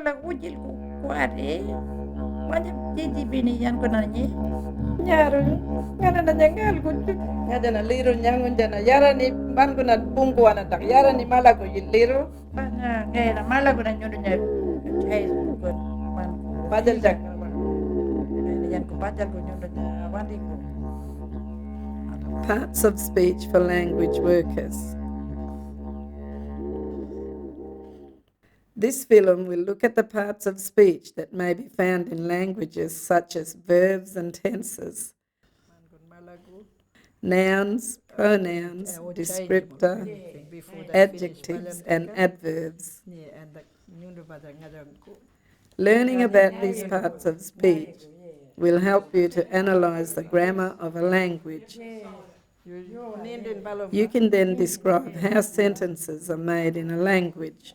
la ujil ku kuare. Wanya jiji bini yan ko nanyi. Nyaru ngana na nyangal gucu ngada na liru nyangun jana yara ni bangu na pungu wana tak yara ni mala ko liru Bana ngera mala ko na nyodo nya chai ko man padal jak yan ko padal ko nyodo nya wandi ko. Parts of speech for language workers. This film will look at the parts of speech that may be found in languages such as verbs and tenses, nouns, pronouns, descriptor, adjectives, and adverbs. Learning about these parts of speech will help you to analyze the grammar of a language. You can then describe how sentences are made in a language.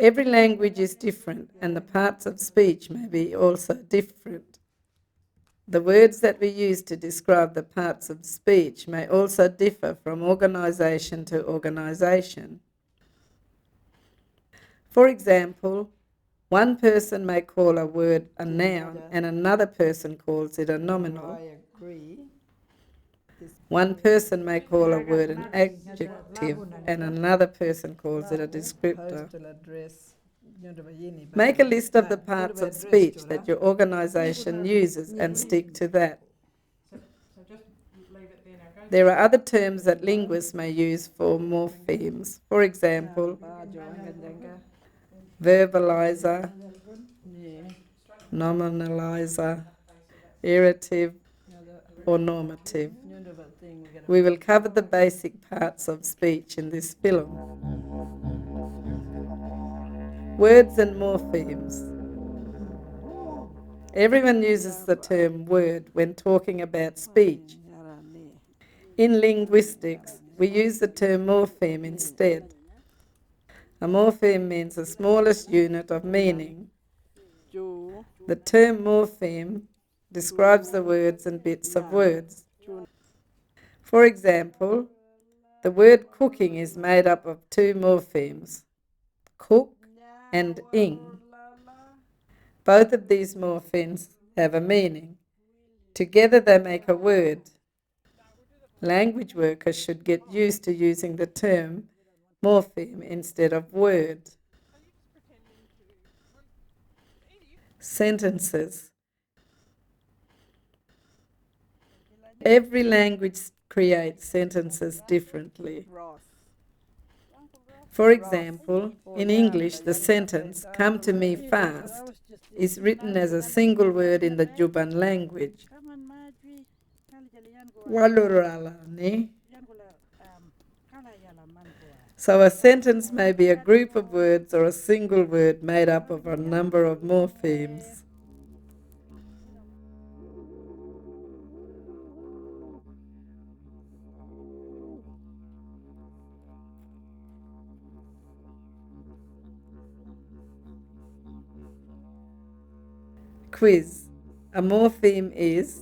Every language is different, and the parts of speech may be also different. The words that we use to describe the parts of speech may also differ from organisation to organisation. For example, one person may call a word a noun and another person calls it a nominal. One person may call a word an adjective and another person calls it a descriptor. Make a list of the parts of speech that your organisation uses and stick to that. There are other terms that linguists may use for morphemes. For example, verbalizer, nominalizer, irrative, or normative. We will cover the basic parts of speech in this film. Words and morphemes. Everyone uses the term word when talking about speech. In linguistics, we use the term morpheme instead. A morpheme means the smallest unit of meaning. The term morpheme describes the words and bits of words. For example, the word cooking is made up of two morphemes, cook and ing. Both of these morphemes have a meaning. Together they make a word. Language workers should get used to using the term morpheme instead of word. Sentences. Every language creates sentences differently. For example, in English, the sentence, "come to me fast," is written as a single word in the Juban language. Waluralani. So a sentence may be a group of words or a single word made up of a number of morphemes. Quiz. A morpheme is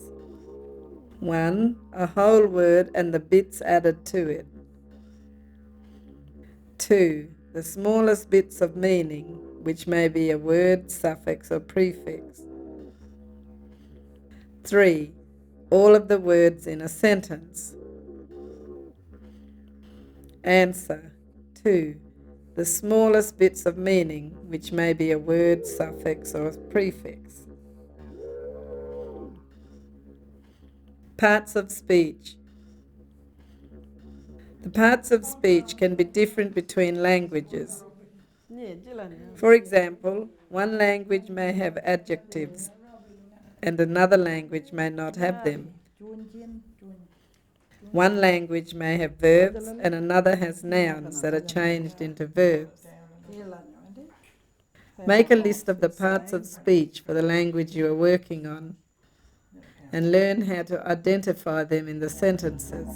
1. A whole word and the bits added to it. 2. The smallest bits of meaning, which may be a word, suffix, or prefix. 3. All of the words in a sentence. Answer. 2. The smallest bits of meaning, which may be a word, suffix, or a prefix. Parts of speech. The parts of speech can be different between languages. For example, one language may have adjectives and another language may not have them. One language may have verbs and another has nouns that are changed into verbs. Make a list of the parts of speech for the language you are working on and learn how to identify them in the sentences.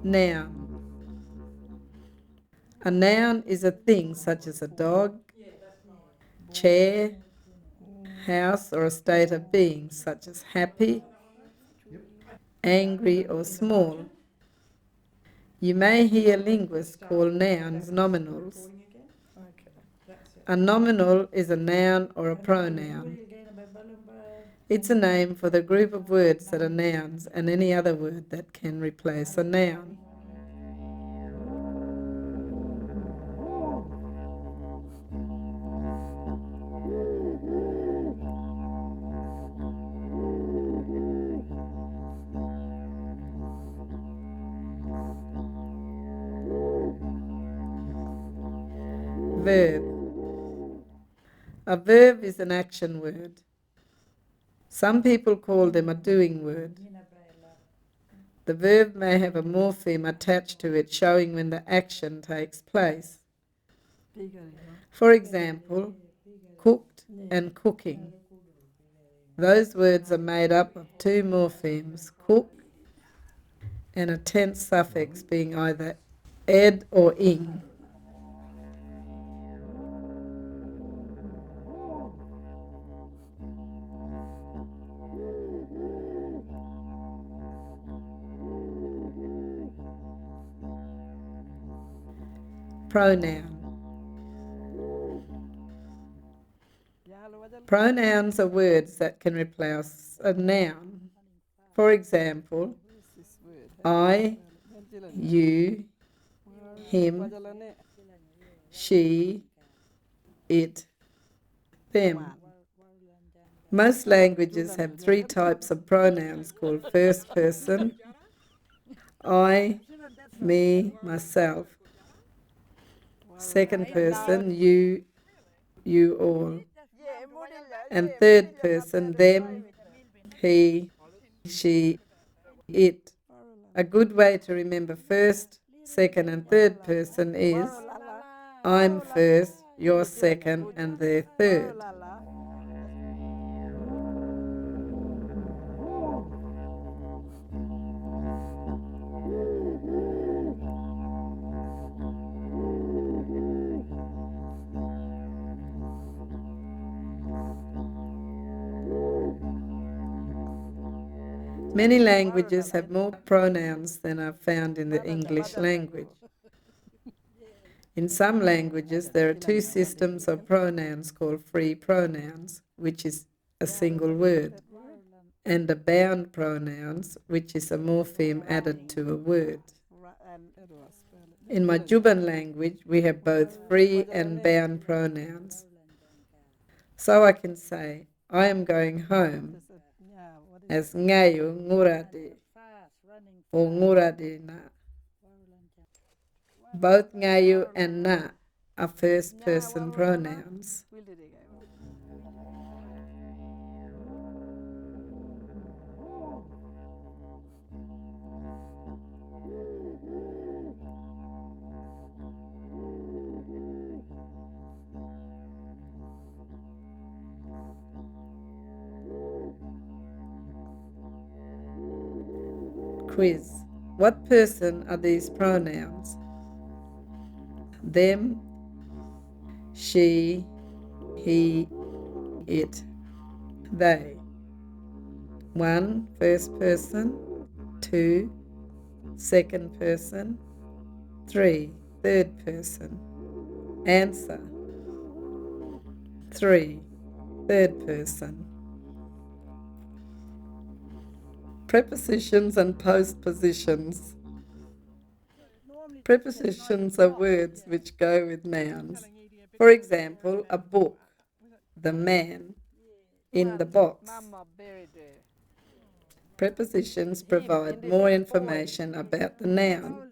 Noun. A noun is a thing such as a dog, chair, house, or a state of being such as happy, angry, or small. You may hear linguists call nouns nominals. A nominal is a noun or a pronoun. It's a name for the group of words that are nouns and any other word that can replace a noun. Verb. A verb is an action word. Some people call them a doing word. The verb may have a morpheme attached to it showing when the action takes place. For example, cooked and cooking. Those words are made up of two morphemes, cook and a tense suffix being either ed or ing. Pronoun. Pronouns are words that can replace a noun. For example, I, you, him, she, it, them. Most languages have three types of pronouns called first person, I, me, myself. Second person, you all. And third person, them, he, she, it. A good way to remember first, second, and third person is I'm first, you're second, and they're third. Many languages have more pronouns than are found in the English language. In some languages, there are two systems of pronouns called free pronouns, which is a single word, and a bound pronouns, which is a morpheme added to a word. In my Juban language, we have both free and bound pronouns. So I can say, I am going home as ngayu ngurade or ngurade na. Both ngayu and na are first person pronouns. Quiz. What person are these pronouns? Them, she, he, it, they. 1, first person. 2, second person. 3, third person. Answer. 3, third person. Prepositions and postpositions. Prepositions are words which go with nouns. For example, a book, the man, in the box. Prepositions provide more information about the noun.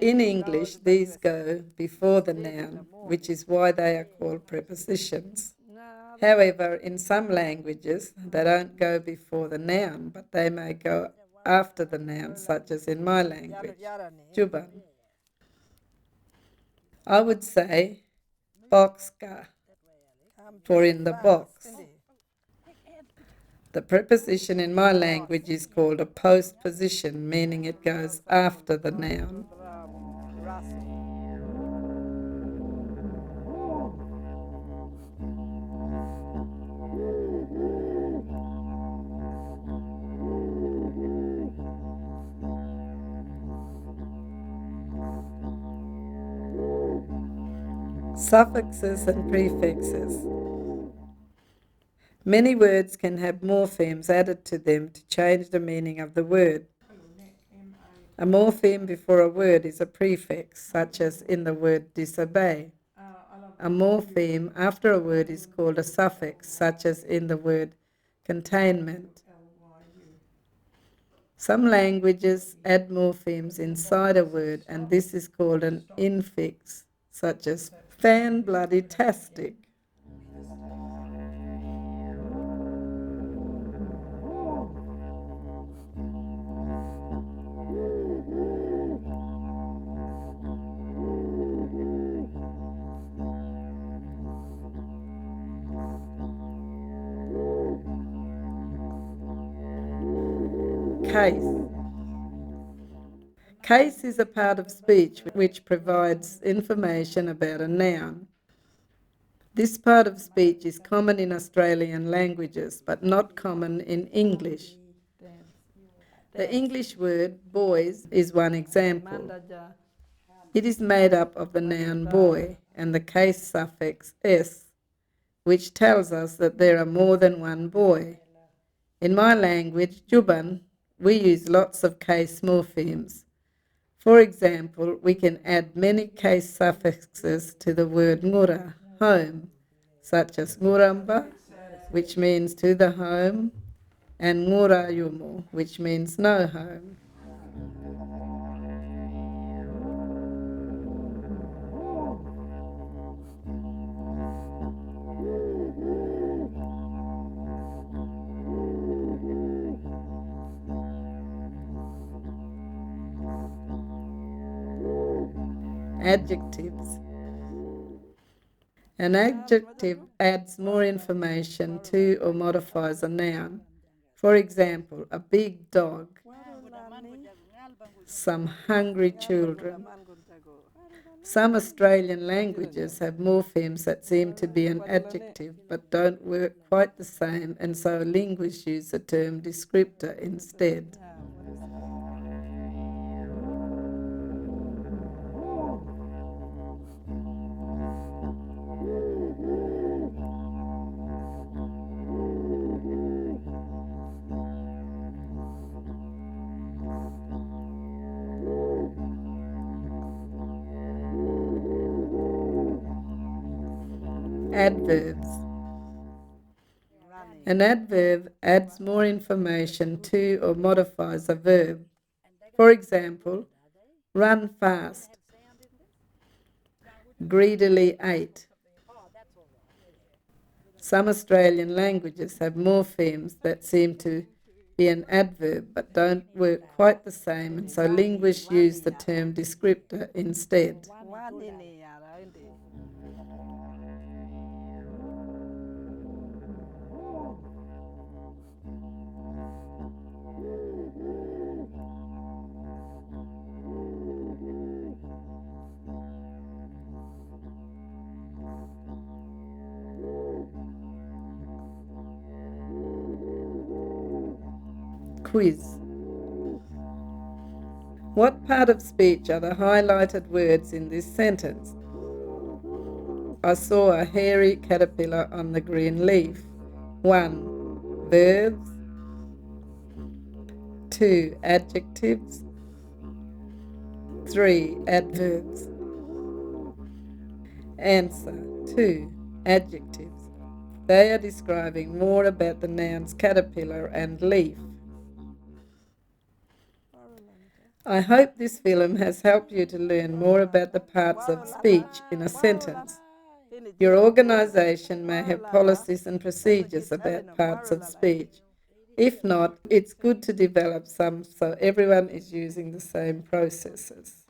In English, these go before the noun, which is why they are called prepositions. However, in some languages, they don't go before the noun, but they may go after the noun, such as in my language, Juban. I would say boxka, for in the box. The preposition in my language is called a postposition, meaning it goes after the noun. Suffixes and prefixes. Many words can have morphemes added to them to change the meaning of the word. A morpheme before a word is a prefix, such as in the word disobey. A morpheme after a word is called a suffix, such as in the word containment. Some languages add morphemes inside a word, and this is called an infix, such as fan-bloody-tastic. Case. Case is a part of speech which provides information about a noun. This part of speech is common in Australian languages, but not common in English. The English word boys is one example. It is made up of the noun boy and the case suffix s, which tells us that there are more than one boy. In my language, Juban, we use lots of case morphemes. For example, we can add many case suffixes to the word ngura, home, such as nguramba, which means to the home, and ngurayumu, which means no home. Adjectives. An adjective adds more information to or modifies a noun. For example, a big dog, some hungry children. Some Australian languages have morphemes that seem to be an adjective but don't work quite the same, and so linguists use the term descriptor instead. Adverbs. An adverb adds more information to or modifies a verb. For example, run fast, greedily ate. Some Australian languages have morphemes that seem to be an adverb but don't work quite the same, and so linguists use the term descriptor instead. Quiz. What part of speech are the highlighted words in this sentence? I saw a hairy caterpillar on the green leaf. 1. Verbs. 2. Adjectives. 3. Adverbs. Answer. 2. Adjectives. They are describing more about the nouns caterpillar and leaf. I hope this film has helped you to learn more about the parts of speech in a sentence. Your organisation may have policies and procedures about parts of speech. If not, it's good to develop some so everyone is using the same processes.